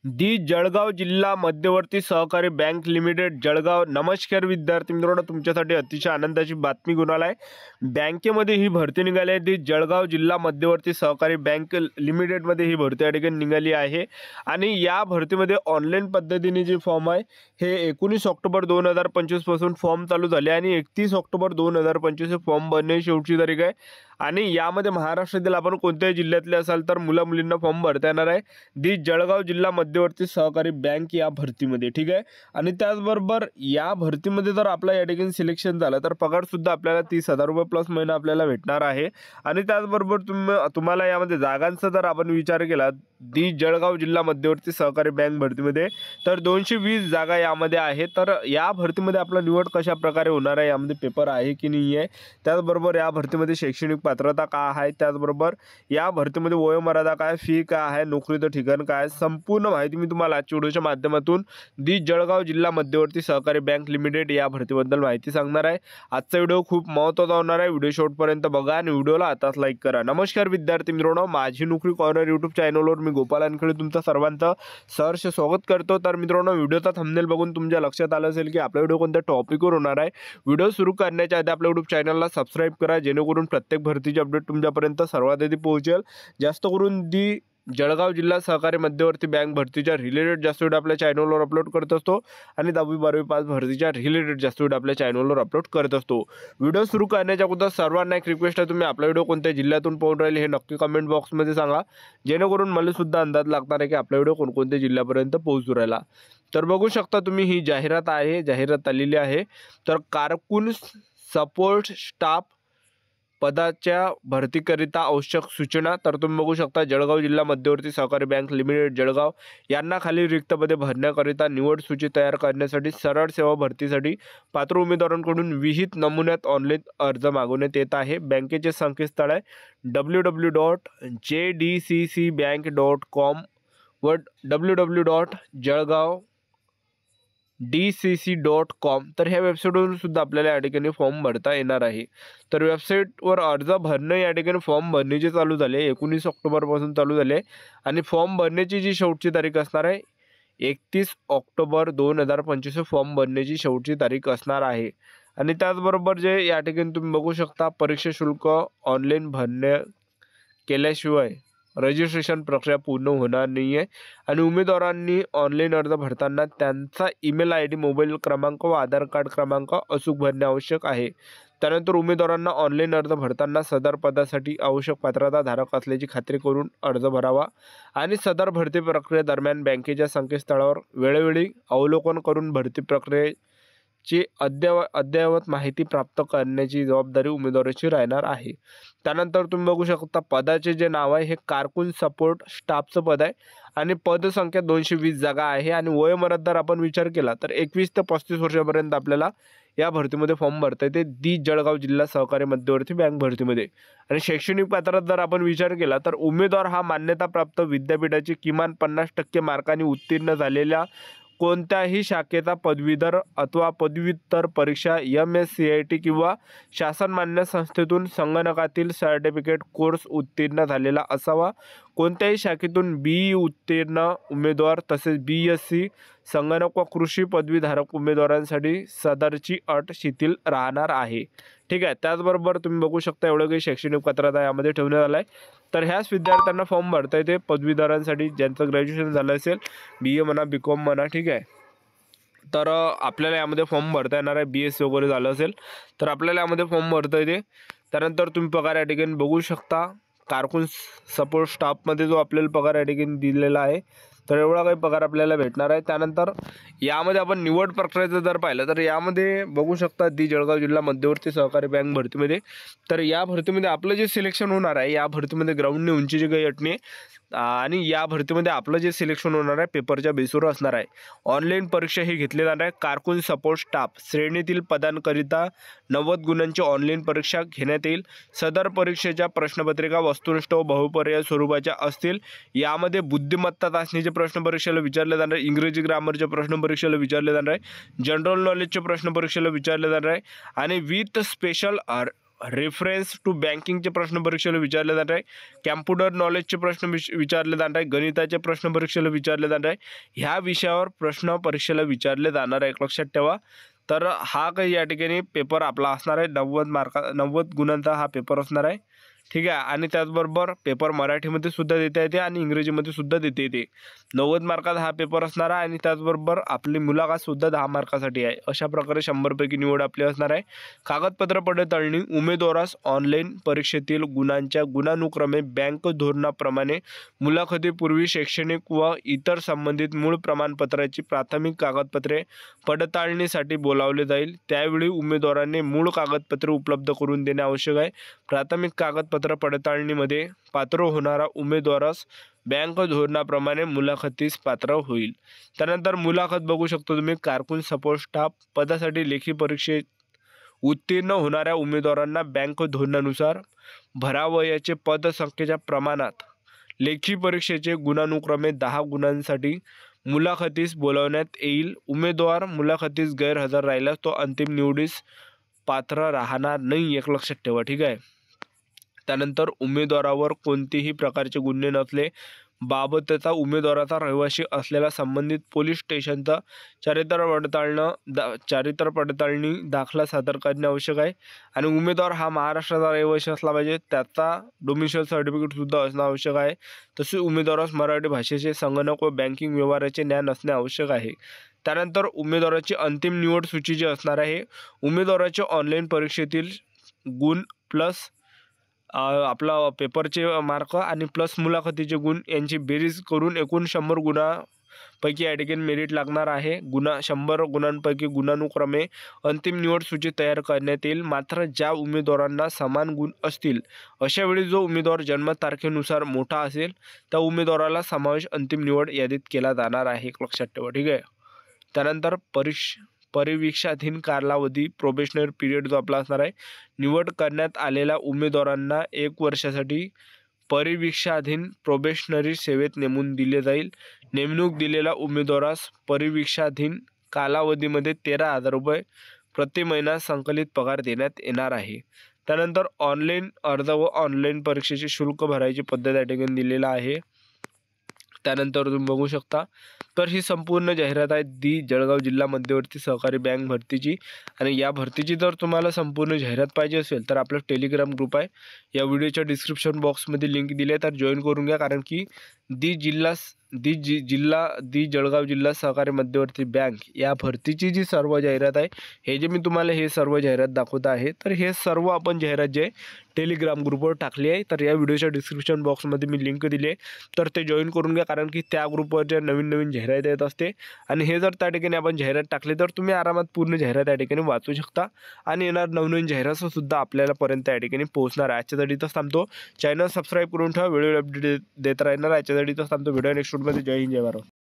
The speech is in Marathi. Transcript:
दी जळगाव जिल्हा मध्यवर्ती सहकारी बँक लिमिटेड जळगाव। नमस्कार विद्यार्थी मित्रांनो, तुमच्यासाठी अतिशय आनंदाची बातमी घेऊन आलाय। बँकेमध्ये ही भरती निघाली आहे। दी जळगाव जिल्हा मध्यवर्ती सहकारी बँक लिमिटेड मध्ये ही भरती या ठिकाणी निघाली आहे आणि या भरतीमध्ये ऑनलाईन पद्धतीने जे फॉर्म आहे हे 19 ऑक्टोबर 2025 पासून फॉर्म चालू झाले आणि 31 ऑक्टोबर 2025 हे फॉर्म भरण्याची शेवटची तारीख आहे। आणि यामध्ये महाराष्ट्रातील आपण कोणत्याही जिल्ह्यातले असाल तर मुला मुलींना फॉर्म भरता येणार आहे दी जळगाव जिल्हा मध्यवर्ती सहकारी बँक या भरतीमध्ये, ठीक आहे। आणि त्याचबरोबर या भरतीमध्ये जर आपला या ठिकाणी सिलेक्शन झालं तर पगार सुद्धा आपल्याला 30,000 रुपये प्लस महिना आपल्याला भेटणार आहे। आणि त्याचबरोबर तुम्हाला यामध्ये जागांचा जर आपण विचार केला दी जळगाव जिल्हा मध्यवर्ती सहकारी बँक भरतीमध्ये तर 220 जागा यामध्ये आहे। तर या भरतीमध्ये आपला निवड कशा प्रकारे होणार आहे, यामध्ये पेपर आहे की नाही आहे, त्याचबरोबर या भरतीमध्ये शैक्षणिक पात्रता काय आहे, त्याचबरोबर या भरतीमध्ये वयोमर्यादा काय, फी काय आहे, नोकरीचं ठिकाण काय, संपूर्ण माहिती मी तुम्हाला आजच्या व्हिडिओच्या माध्यमातून दी जळगाव जिल्हा मध्यवर्ती सहकारी बँक लिमिटेड या भरतीबद्दल माहिती सांगणार आहे। आजचा व्हिडिओ खूप महत्त्वाचा होणार आहे। व्हिडिओ शेवटपर्यंत बघा आणि व्हिडिओला आताच लाईक करा। नमस्कार विद्यार्थी मित्रांनो, माझी नोकरी कॉर्नर यूट्यूब चॅनलवर मी गोपाल वानखेडे तुमचं सर्वांचं सहर्ष स्वागत करतो। तर मित्रांनो, व्हिडिओचा थंबनेल बघून तुमच्या लक्षात आलं असेल की आपला व्हिडिओ कोणत्या टॉपिकवर होणार आहे। व्हिडिओ सुरू करण्याच्या आधी आपल्या यूट्यूब चॅनलला सबस्क्राइब करा, जेणेकरून प्रत्येक भरतीची अपडेट तुमच्यापर्यंत सर्वात आधी पोहोचेल। जास्त करून दी जळगाव जिल्हा सहकारी मध्यवर्ती बँक भरतीच्या रिलेटेड जास्त व्हिडिओ आपल्या चॅनलवर अपलोड करत असतो आणि 10वी 12वी पास भरतीच्या रिलेटेड जास्त व्हिडिओ आपल्या चॅनलवर अपलोड करत असतो। व्हिडिओ सुरू करण्याच्या अगोदर सर्वांना एक रिक्वेस्ट आहे, तुम्ही आपला व्हिडिओ कोणत्या जिल्ह्यातून पाहून राहिले हे नक्की कमेंट बॉक्समध्ये सांगा, जेणेकरून मला सुद्धा अंदाज लागणार आहे की आपला व्हिडिओ कोणकोणत्या जिल्ह्यापर्यंत पोहोचू राहिला। तर बघू शकता तुम्ही ही जाहिरात आहे, जाहिरात आलेली आहे। तर कारकून सपोर्ट स्टाफ पदाच्या भरतीकरिता आवश्यक सूचना। तर तुम्ही बघू शकता जळगाव जिल्हा मध्यवर्ती सहकारी बँक लिमिटेड जळगाव यांना खाली रिक्त पदे भरण्याकरिता निवड सूची तयार करण्यासाठी सरळ सेवा भरतीसाठी पात्र उमेदवारांकडून विहित नमुन्यात ऑनलाईन अर्ज मागवण्यात येत आहे। बँकेचे संकेतस्थळ आहे www.jdccbank.com व www.jdcc.com। तर ह्या वेबसाईटवरून सुद्धा आपल्याला या ठिकाणी फॉर्म भरता येणार आहे। तर वेबसाईटवर अर्ज भरणं या ठिकाणी फॉर्म भरण्याचे चालू झाले 19 ऑक्टोबरपासून चालू झाले आणि फॉर्म भरण्याची जी शेवटची तारीख असणार आहे 31 ऑक्टोबर 2025 फॉर्म भरण्याची शेवटची तारीख असणार आहे। आणि त्याचबरोबर जे या ठिकाणी तुम्ही बघू शकता परीक्षा शुल्क ऑनलाईन भरणे केल्याशिवाय रजिस्ट्रेशन प्रक्रिया पूर्ण होणार नाही आहे आणि उमेदवारांनी ऑनलाईन अर्ज भरताना त्यांचा ईमेल ID, मोबाईल क्रमांक व आधार कार्ड क्रमांक अचूक भरणे आवश्यक आहे। त्यानंतर उमेदवारांना ऑनलाईन अर्ज भरताना सदर पदासाठी आवश्यक पात्रता धारक असल्याची खात्री करून अर्ज भरावा आणि सदर भरती प्रक्रियेदरम्यान बँकेच्या संकेतस्थळावर वेळोवेळी अवलोकन करून भरती प्रक्रियेची अद्ययावत माहिती प्राप्त करण्याची जबाबदारी उमेदवाराची राहणार आहे। त्यानंतर तुम्ही बघू शकता पदाचे जे नाव आहे हे कारकून सपोर्ट स्टाफचं पद आहे आणि पदसंख्या 220 जागा आहे आणि वयोमर्यादा जर आपण विचार केला तर 21 ते 35 वर्षापर्यंत आपल्याला या भरतीमध्ये फॉर्म भरता येते दी जळगाव जिल्हा सहकारी मध्यवर्ती बँक भरतीमध्ये। आणि शैक्षणिक पात्रता जर आपण विचार केला तर उमेदवार हा मान्यताप्राप्त विद्यापीठाची किमान 50% मार्कांनी उत्तीर्ण झालेल्या कोणत्याही शाखेचा पदवीधर अथवा पदव्युत्तर परीक्षा MSCIT किंवा शासनमान्य संस्थेतून संगणकातील सर्टिफिकेट कोर्स उत्तीर्ण झालेला असावा। कोणत्याही शाखेतून BE उत्तीर्ण उमेदवार तसेच BSc संगणक व कृषी पदवीधारक उमेदवारांसाठी सदरची अट शिथिल राहणार आहे, ठीक आहे। त्याचबरोबर तुम्ही बघू शकता एवढं काही शैक्षणिक पात्रता यामध्ये ठेवण्यात आलं आहे। तर ह्याच विद्यार्थ्यांना फॉर्म भरता येते पदवीधरांसाठी ज्यांचं ग्रॅज्युएशन झालं असेल, BA म्हणा, BCom म्हणा, ठीक आहे। तर आपल्याला यामध्ये फॉर्म भरता येणार आहे, BSc वगैरे झालं असेल तर आपल्याला यामध्ये फॉर्म भरता येते। त्यानंतर तुम्ही पगार या ठिकाणी बघू शकता कारकून सपोर्ट स्टाफमध्ये जो आपल्याला पगार या ठिकाणी दिलेला आहे तर एवढा काही पगार आपल्याला भेटणार आहे। त्यानंतर यामध्ये आपण निवड प्रक्रियेचं जर पाहिलं तर यामध्ये बघू शकता दी जळगाव जिल्हा मध्यवर्ती सहकारी बँक भरतीमध्ये तर या भरतीमध्ये आपलं जे सिलेक्शन होणार आहे या भरतीमध्ये ग्राउंडने उंचीची काही अट नाही आणि या भरतीमध्ये आपलं जे सिलेक्शन होणार आहे पेपरच्या बेसवर असणार आहे। ऑनलाईन परीक्षा ही घेतली जाणार आहे। कारकून सपोर्ट स्टाफ श्रेणीतील पदांकरिता 90 गुणांची ऑनलाईन परीक्षा घेण्यात येईल। सदर परीक्षेच्या प्रश्नपत्रिका वस्तुनिष्ठ व बहुपर्याय स्वरूपाच्या असतील। यामध्ये बुद्धिमत्ता चाचणीचे प्रश्न परीक्षेला विचारले जाणार आहे, इंग्रजी ग्रामरचे प्रश्न परीक्षेला विचारले जाणार आहे, जनरल नॉलेजचे प्रश्न परीक्षेला विचारले जाणार आहे आणि विथ स्पेशल रेफरन्स टू बँकिंगचे प्रश्न परीक्षेला विचारले जाणार आहे, कॅम्प्युटर नॉलेजचे प्रश्न विचारले जाणार आहे, गणिताचे प्रश्न परीक्षेला विचारले जाणार आहे. ह्या विषयावर प्रश्न परीक्षेला विचारले जाणार आहे, लक्षात ठेवा. तर हा काही या ठिकाणी पेपर आपला असणार आहे. 90 गुणांचा हा पेपर असणार आहे, ठीक आहे. आणि त्याचबरोबर पेपर मराठीमध्ये सुद्धा देता येते आणि इंग्रजीमध्ये सुद्धा देता येते. 90 मार्काचा हा पेपर असणार आहे आणि त्याचबरोबर आपली मुलाखत सुद्धा 10 मार्कासाठी आहे. अशा प्रकारे 100 पैकी निवड आपली असणार आहे. कागदपत्र पडताळणी उमेदवारास ऑनलाईन परीक्षेतील गुणांच्या गुणानुक्रमे बँक धोरणाप्रमाणे मुलाखतीपूर्वी शैक्षणिक व इतर संबंधित मूळ प्रमाणपत्राची प्राथमिक कागदपत्रे पडताळणीसाठी बोलावले जाईल. त्यावेळी उमेदवाराने मूळ कागदपत्रे उपलब्ध करून देणे आवश्यक आहे. प्राथमिक कागदपत्र पडताळणीमध्ये पात्र होणारा उमेदवारास बँक धोरणाप्रमाणे मुलाखतीस पात्र होईल. त्यानंतर मुलाखत बघू शकतो तुम्ही. कारकून सपोर्ट स्टाफ पदासाठी लेखी परीक्षेत उत्तीर्ण होणाऱ्या उमेदवारांना बँक धोरणानुसार भरावयाचे पदसंख्येच्या प्रमाणात लेखी परीक्षेचे गुणानुक्रमे 10 गुणांसाठी मुलाखतीस बोलावण्यात येईल. उमेदवार मुलाखतीस गैरहजर राहिल्यास तो अंतिम निवडीस पात्र राहणार नाही, एक लक्षात ठेवा, ठीक आहे. त्यानंतर उमेदवारावर कोणतेही प्रकारचे गुन्हे नसले बाबतचा उमेदवाराचा रहिवासी असलेला संबंधित पोलीस स्टेशनचा चारित्र्य पडताळणी दाखला सादर करणे आवश्यक आहे. आणि उमेदवार हा महाराष्ट्राचा रहिवासी असला पाहिजे, त्याचा डोमिसाईल सर्टिफिकेट सुद्धा असणं आवश्यक आहे. तसेच उमेदवारास मराठी भाषेचे, संगणक व बँकिंग व्यवहाराचे ज्ञान असणे आवश्यक आहे. त्यानंतर उमेदवाराची अंतिम निवड सूची जी असणार आहे, उमेदवाराच्या ऑनलाईन परीक्षेतील गुण प्लस आपला पेपरचे मार्क आणि प्लस मुलाखतीचे गुण यांची बेरीज करून एकूण 100 गुणांपैकी या ठिकाणी मेरिट लागणार आहे. 100 गुणांपैकी गुणानुक्रमे अंतिम निवड सूची तयार करण्यात येईल. मात्र ज्या उमेदवारांना समान गुण असतील अशावेळी जो उमेदवार जन्मतारखेनुसार मोठा असेल त्या उमेदवाराला समावेश अंतिम निवड यादीत केला जाणार आहे, लक्षात ठेवा, ठीक आहे. त्यानंतर परिवीक्षाधीन कालावधी प्रोबेशनरी पिरियड जो आपला असणार आहे, निवड करण्यात आलेल्या उमेदवारांना 1 वर्षासाठी परिवीक्षाधीन प्रोबेशनरी सेवेत नेमून दिले जाईल. नेमणूक दिलेल्या उमेदवारास परिवीक्षाधीन कालावधीमध्ये 13,000 रुपये प्रति महिना संकलित पगार देण्यात येणार आहे. त्यानंतर ऑनलाईन अर्ज व ऑनलाईन परीक्षेचे शुल्क भरायची पद्धत या ठिकाणी दिलेला आहे. त्यानंतर तुम्ही बघू शकता. तर ही संपूर्ण जाहिरात आहे जळगाव जिल्हा मध्यवर्ती सहकारी बँक भरतीची. आणि या भरतीची जर तुम्हाला संपूर्ण जाहिरात पाहिजे असेल तर आपला टेलिग्राम ग्रुप आहे, या व्हिडिओच्या डिस्क्रिप्शन बॉक्समध्ये लिंक दिली आहे, तर जॉईन करून घ्या. कारण की जळगाव जिल्हा सहकारी मध्यवर्ती बँक या भरतीची जी सर्व जाहिरात आहे, हे जे मी तुम्हाला हे सर्व जाहिरात दाखवत आहे, तर हे सर्व आपण जाहिरात जे टेलिग्राम ग्रुपवर टाकली आहे. तर या व्हिडिओच्या डिस्क्रिप्शन बॉक्समध्ये मी लिंक दिली आहे, तर ते जॉईन करून घ्या. कारण की त्या ग्रुपवर जे नवीन जाहिरात येत असते आणि हे जर त्या ठिकाणी आपण जाहिरात टाकली तर तुम्ही आरामात पूर्ण जाहिरात या ठिकाणी वाचू शकता आणि येणार नवीन जाहिरात सुद्धा आपल्यापर्यंत या ठिकाणी पोहोचणार आहे. आजच्यासाठी इथंच थांबतो. चॅनल सबस्क्राईब करून ठेवा, वेळोवेळी अपडेट देत राहणार. आजच्यासाठी इथंच थांबतो. व्हिडिओ नेक्स्ट मध्ये. जय हिंद, जय भारत.